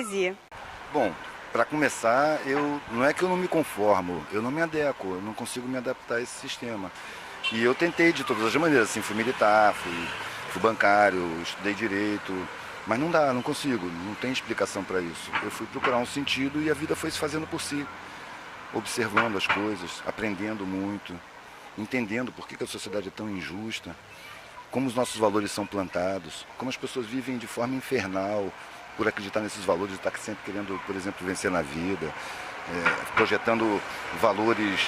poesia? Bom, para começar, não é que eu não me conformo, eu não me adequo, eu não consigo me adaptar a esse sistema. E eu tentei de todas as maneiras, assim, fui militar, fui bancário, estudei direito, mas não dá, não consigo, não tem explicação para isso. Eu fui procurar um sentido e a vida foi se fazendo por si, observando as coisas, aprendendo muito, entendendo por que a sociedade é tão injusta, como os nossos valores são plantados, como as pessoas vivem de forma infernal por acreditar nesses valores e estar sempre querendo, por exemplo, vencer na vida, projetando valores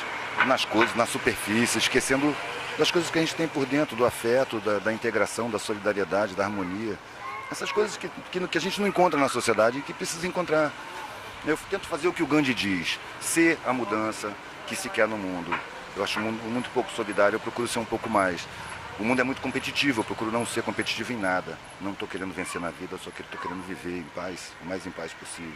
nas coisas, na superfície, esquecendo das coisas que a gente tem por dentro, do afeto, da integração, da solidariedade, da harmonia. Essas coisas que a gente não encontra na sociedade e que precisa encontrar. Eu tento fazer o que o Gandhi diz, ser a mudança que se quer no mundo. Eu acho o mundo muito pouco solidário, eu procuro ser um pouco mais. O mundo é muito competitivo, eu procuro não ser competitivo em nada. Não estou querendo vencer na vida, só que estou querendo viver em paz, o mais em paz possível.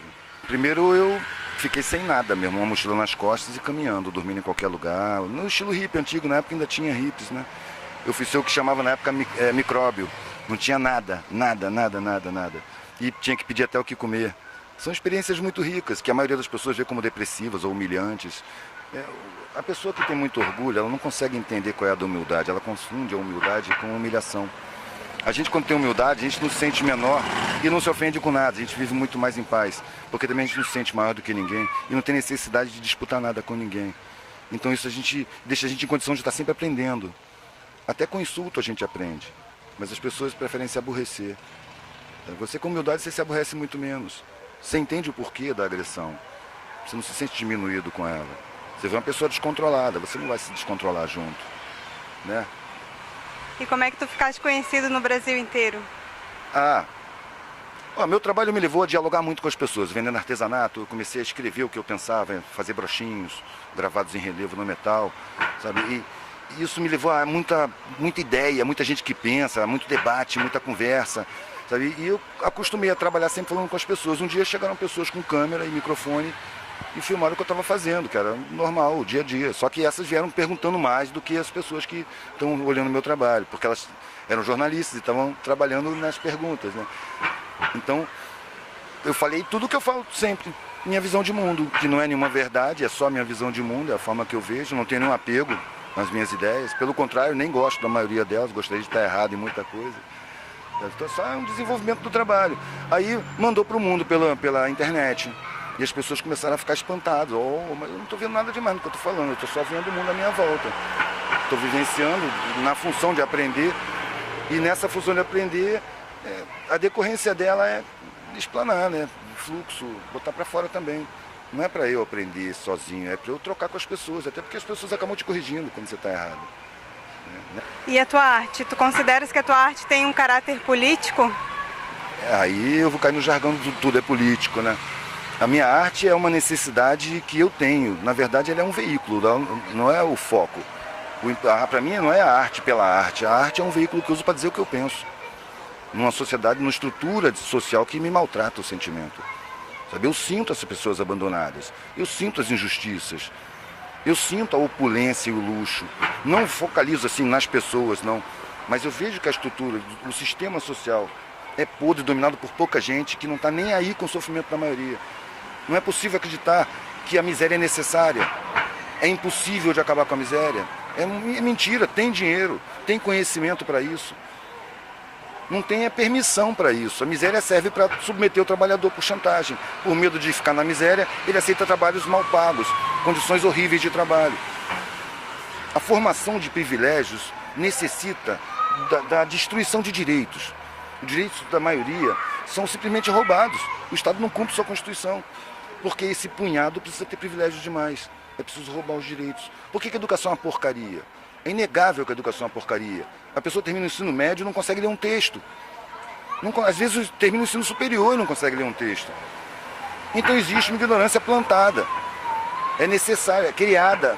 Primeiro eu fiquei sem nada mesmo, uma mochila nas costas e caminhando, dormindo em qualquer lugar. No estilo hippie antigo, na época ainda tinha hippies, né? Eu fiz o que chamava na época micróbio. Não tinha nada. E tinha que pedir até o que comer. São experiências muito ricas, que a maioria das pessoas vê como depressivas ou humilhantes. A pessoa que tem muito orgulho, ela não consegue entender qual é a da humildade, ela confunde a humildade com a humilhação. A gente, quando tem humildade, a gente não se sente menor e não se ofende com nada, a gente vive muito mais em paz, porque também a gente não se sente maior do que ninguém e não tem necessidade de disputar nada com ninguém. Então isso deixa a gente em condição de estar sempre aprendendo. Até com insulto a gente aprende, mas as pessoas preferem se aborrecer. Você com humildade você se aborrece muito menos. Você entende o porquê da agressão, você não se sente diminuído com ela. Você vê uma pessoa descontrolada, você não vai se descontrolar junto, né? E como é que tu ficaste conhecido no Brasil inteiro? Meu trabalho me levou a dialogar muito com as pessoas. Vendendo artesanato, eu comecei a escrever o que eu pensava, fazer brochinhos gravados em relevo no metal, sabe? E isso me levou a muita ideia, muita gente que pensa, muito debate, muita conversa, sabe? E eu acostumei a trabalhar sempre falando com as pessoas. Um dia chegaram pessoas com câmera e microfone e filmaram o que eu estava fazendo, que era normal, o dia a dia. Só que essas vieram perguntando mais do que as pessoas que estão olhando o meu trabalho, porque elas eram jornalistas e estavam trabalhando nas perguntas, né? Então, eu falei tudo o que eu falo sempre, minha visão de mundo, que não é nenhuma verdade, é só minha visão de mundo, é a forma que eu vejo, não tenho nenhum apego nas minhas ideias. Pelo contrário, nem gosto da maioria delas, gostaria de estar errado em muita coisa. Então, só é um desenvolvimento do trabalho. Aí, mandou para o mundo pela internet. E as pessoas começaram a ficar espantadas. Mas eu não estou vendo nada demais no que eu estou falando, eu estou só vendo o mundo à minha volta. Estou vivenciando na função de aprender. E nessa função de aprender, a decorrência dela é explanar, né? Fluxo, botar para fora também. Não é para eu aprender sozinho, é para eu trocar com as pessoas. Até porque as pessoas acabam te corrigindo quando você está errado. Né? E a tua arte? Tu consideras que a tua arte tem um caráter político? Aí eu vou cair no jargão do tudo é político, né? A minha arte é uma necessidade que eu tenho. Na verdade, ela é um veículo, não é o foco. Para mim, não é a arte pela arte. A arte é um veículo que eu uso para dizer o que eu penso. Numa sociedade, numa estrutura social que me maltrata o sentimento. Sabe? Eu sinto as pessoas abandonadas. Eu sinto as injustiças. Eu sinto a opulência e o luxo. Não focalizo assim nas pessoas, não. Mas eu vejo que a estrutura, o sistema social é podre, dominado por pouca gente que não está nem aí com o sofrimento da maioria. Não é possível acreditar que a miséria é necessária. É impossível de acabar com a miséria. É mentira, tem dinheiro, tem conhecimento para isso. Não tem permissão para isso. A miséria serve para submeter o trabalhador por chantagem. Por medo de ficar na miséria, ele aceita trabalhos mal pagos, condições horríveis de trabalho. A formação de privilégios necessita da destruição de direitos. Os direitos da maioria são simplesmente roubados. O Estado não cumpre sua Constituição. Porque esse punhado precisa ter privilégios demais. É preciso roubar os direitos. Por que a educação é uma porcaria? É inegável que a educação é uma porcaria. A pessoa termina o ensino médio e não consegue ler um texto. Às vezes termina o ensino superior e não consegue ler um texto. Então existe uma ignorância plantada. É necessária, criada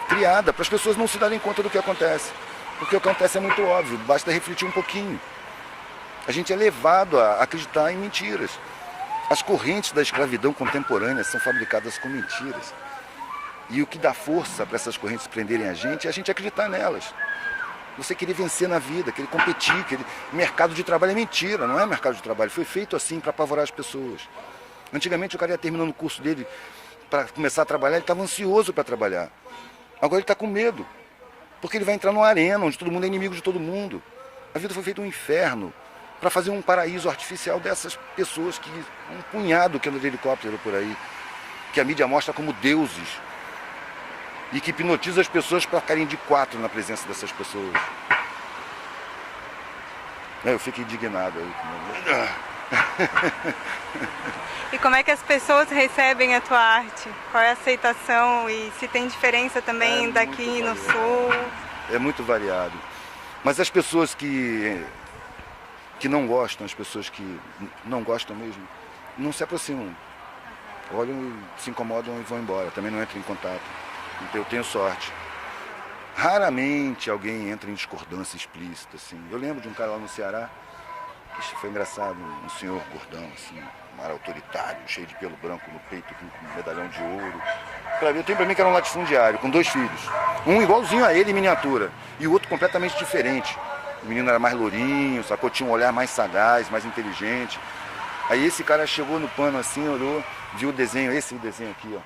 para as pessoas não se darem conta do que acontece. Porque o que acontece é muito óbvio, basta refletir um pouquinho. A gente é levado a acreditar em mentiras. As correntes da escravidão contemporânea são fabricadas com mentiras. E o que dá força para essas correntes prenderem a gente é a gente acreditar nelas. Você querer vencer na vida, querer competir, mercado de trabalho é mentira, não é mercado de trabalho. Foi feito assim para apavorar as pessoas. Antigamente o cara ia terminando o curso dele para começar a trabalhar, ele estava ansioso para trabalhar. Agora ele está com medo, porque ele vai entrar numa arena onde todo mundo é inimigo de todo mundo. A vida foi feita um inferno para fazer um paraíso artificial dessas pessoas que um punhado que anda de helicóptero por aí, que a mídia mostra como deuses e que hipnotiza as pessoas para ficarem de quatro na presença dessas pessoas. Eu fico indignado aí. E como é que as pessoas recebem a tua arte? Qual é a aceitação e se tem diferença também daqui no sul? É muito variado. Mas as pessoas que não gostam, as pessoas que não gostam mesmo, não se aproximam. Olham, se incomodam e vão embora. Também não entram em contato. Então eu tenho sorte. Raramente alguém entra em discordância explícita, assim. Eu lembro de um cara lá no Ceará, que foi engraçado, um senhor gordão, assim, um ar autoritário, cheio de pelo branco no peito, com um medalhão de ouro. Eu tenho pra mim que era um latifundiário, com 2 filhos. Um igualzinho a ele em miniatura, e o outro completamente diferente. O menino era mais lourinho, sacou? Tinha um olhar mais sagaz, mais inteligente. Aí esse cara chegou no pano assim, olhou, viu o desenho, esse desenho aqui, ó.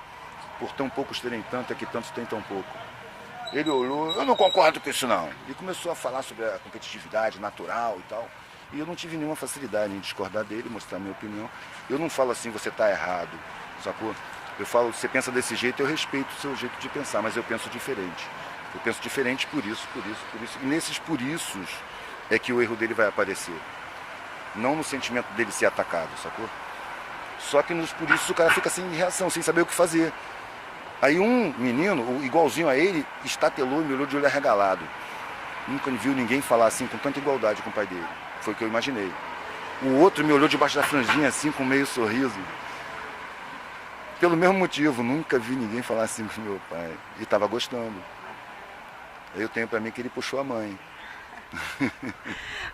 Por tão poucos terem tanto, é que tantos têm tão pouco. Ele olhou, eu não concordo com isso não. E começou a falar sobre a competitividade natural e tal. E eu não tive nenhuma facilidade em discordar dele, mostrar a minha opinião. Eu não falo assim, você está errado, sacou? Eu falo, você pensa desse jeito, eu respeito o seu jeito de pensar, mas eu penso diferente. Eu penso diferente por isso, por isso, por isso. E nesses por issos é que o erro dele vai aparecer. Não no sentimento dele ser atacado, sacou? Só que nos por isso o cara fica sem reação, sem saber o que fazer. Aí um menino, igualzinho a ele, estatelou e me olhou de olho arregalado. Nunca viu ninguém falar assim com tanta igualdade com o pai dele. Foi o que eu imaginei. O outro me olhou debaixo da franjinha assim, com meio sorriso. Pelo mesmo motivo, nunca vi ninguém falar assim com meu pai. E estava gostando. Eu tenho pra mim que ele puxou a mãe.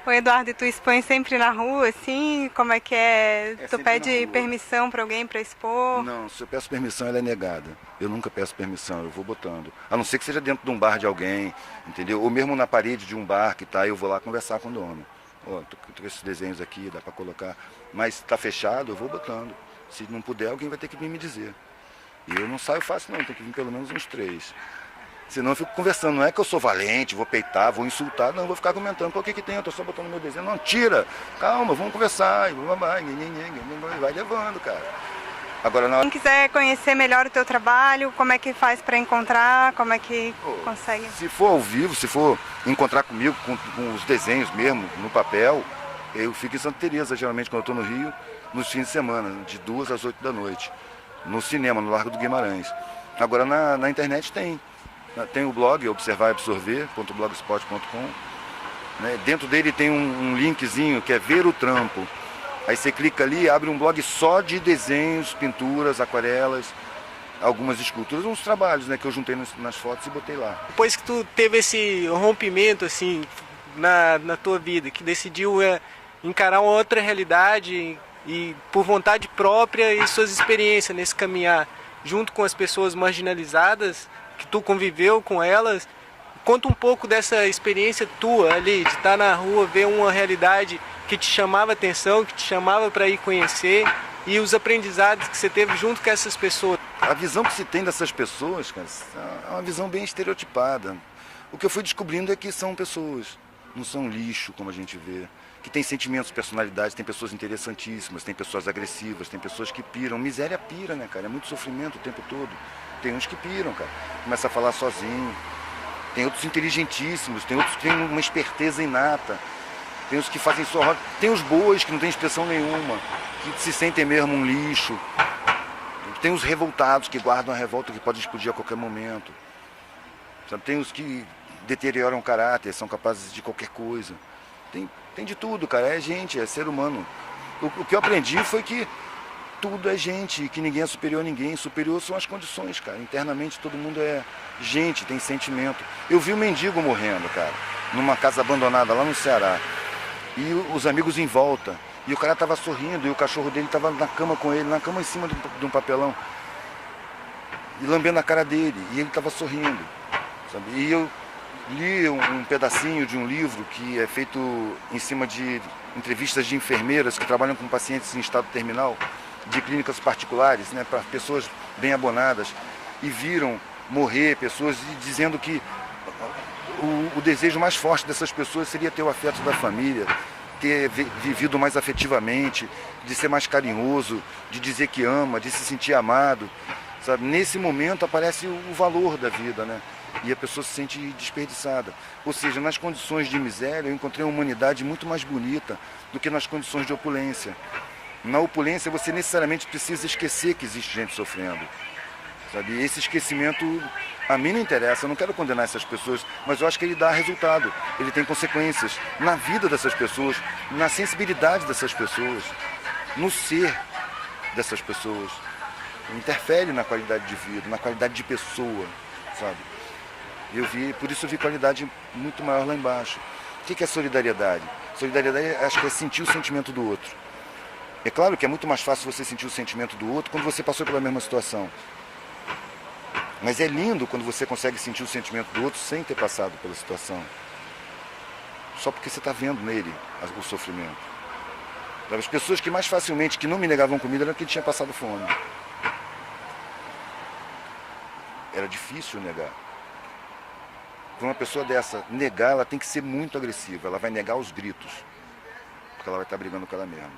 O Eduardo, e tu expõe sempre na rua, assim? Como é que é? Tu sempre pede na rua. permissão pra alguém pra expor? Não, se eu peço permissão, ela é negada. Eu nunca peço permissão, eu vou botando. A não ser que seja dentro de um bar de alguém, entendeu? Ou mesmo na parede de um bar que tá, eu vou lá conversar com o dono. Ó, tô com esses desenhos aqui, dá pra colocar. Mas tá fechado, eu vou botando. Se não puder, alguém vai ter que vir me dizer. E eu não saio fácil não, tem que vir pelo menos uns 3. Senão eu fico conversando, não é que eu sou valente, vou peitar, vou insultar, não, vou ficar comentando, o que que tem, eu tô só botando meu desenho. Não, tira, calma, vamos conversar, vai levando, cara. Agora, Quem quiser conhecer melhor o teu trabalho, como é que faz para encontrar, como é que consegue? Se for ao vivo, se for encontrar comigo com os desenhos mesmo, no papel, eu fico em Santa Teresa, geralmente quando eu estou no Rio, nos fins de semana, de 2 às 8 da noite, no cinema, no Largo do Guimarães. Agora na internet tem o blog, observarabsorver.blogspot.com, né? Dentro dele tem um linkzinho que é ver o trampo. Aí você clica ali, abre um blog só de desenhos, pinturas, aquarelas, algumas esculturas, uns trabalhos, né, que eu juntei nas fotos e botei lá. Depois que tu teve esse rompimento assim na tua vida, que decidiu encarar uma outra realidade e por vontade própria e suas experiências nesse caminhar junto com as pessoas marginalizadas, que tu conviveu com elas, conta um pouco dessa experiência tua ali, de estar na rua, ver uma realidade que te chamava atenção, que te chamava para ir conhecer, e os aprendizados que você teve junto com essas pessoas. A visão que se tem dessas pessoas, cara, é uma visão bem estereotipada. O que eu fui descobrindo é que são pessoas, não são lixo, como a gente vê, que tem sentimentos, personalidades, tem pessoas interessantíssimas, tem pessoas agressivas, tem pessoas que piram. Miséria pira, né, cara? É muito sofrimento o tempo todo. Tem uns que piram, cara. Começa a falar sozinho. Tem outros inteligentíssimos, tem outros que têm uma esperteza inata. Tem os que fazem só roda. Tem os bois que não têm expressão nenhuma, que se sentem mesmo um lixo. Tem os revoltados que guardam a revolta que pode explodir a qualquer momento. Sabe? Tem os que deterioram o caráter, são capazes de qualquer coisa. Tem de tudo, cara. É gente, é ser humano. O que eu aprendi foi que tudo é gente, que ninguém é superior a ninguém. Superior são as condições, cara. Internamente todo mundo é gente, tem sentimento. Eu vi um mendigo morrendo, cara, numa casa abandonada lá no Ceará. E os amigos em volta. E o cara tava sorrindo e o cachorro dele tava na cama com ele, na cama em cima de um papelão. E lambendo a cara dele. E ele tava sorrindo, sabe? E eu li um pedacinho de um livro que é feito em cima de entrevistas de enfermeiras que trabalham com pacientes em estado terminal. de clínicas particulares, né, para pessoas bem abonadas, e viram morrer pessoas dizendo que o desejo mais forte dessas pessoas seria ter o afeto da família, ter vivido mais afetivamente, de ser mais carinhoso, de dizer que ama, de se sentir amado. Sabe? Nesse momento aparece o valor da vida, né? E a pessoa se sente desperdiçada. Ou seja, nas condições de miséria eu encontrei uma humanidade muito mais bonita do que nas condições de opulência. Na opulência você necessariamente precisa esquecer que existe gente sofrendo. Sabe? E esse esquecimento a mim não interessa, eu não quero condenar essas pessoas, mas eu acho que ele dá resultado, ele tem consequências na vida dessas pessoas, na sensibilidade dessas pessoas, no ser dessas pessoas. Interfere na qualidade de vida, na qualidade de pessoa, sabe? Por isso eu vi qualidade muito maior lá embaixo. O que é solidariedade? Solidariedade, acho que é sentir o sentimento do outro. É claro que é muito mais fácil você sentir o sentimento do outro quando você passou pela mesma situação. Mas é lindo quando você consegue sentir o sentimento do outro sem ter passado pela situação. Só porque você está vendo nele o sofrimento. As pessoas que mais facilmente, que não me negavam comida, eram quem tinha passado fome. Era difícil negar. Para uma pessoa dessa negar, ela tem que ser muito agressiva. Ela vai negar aos gritos. Porque ela vai estar brigando com ela mesma.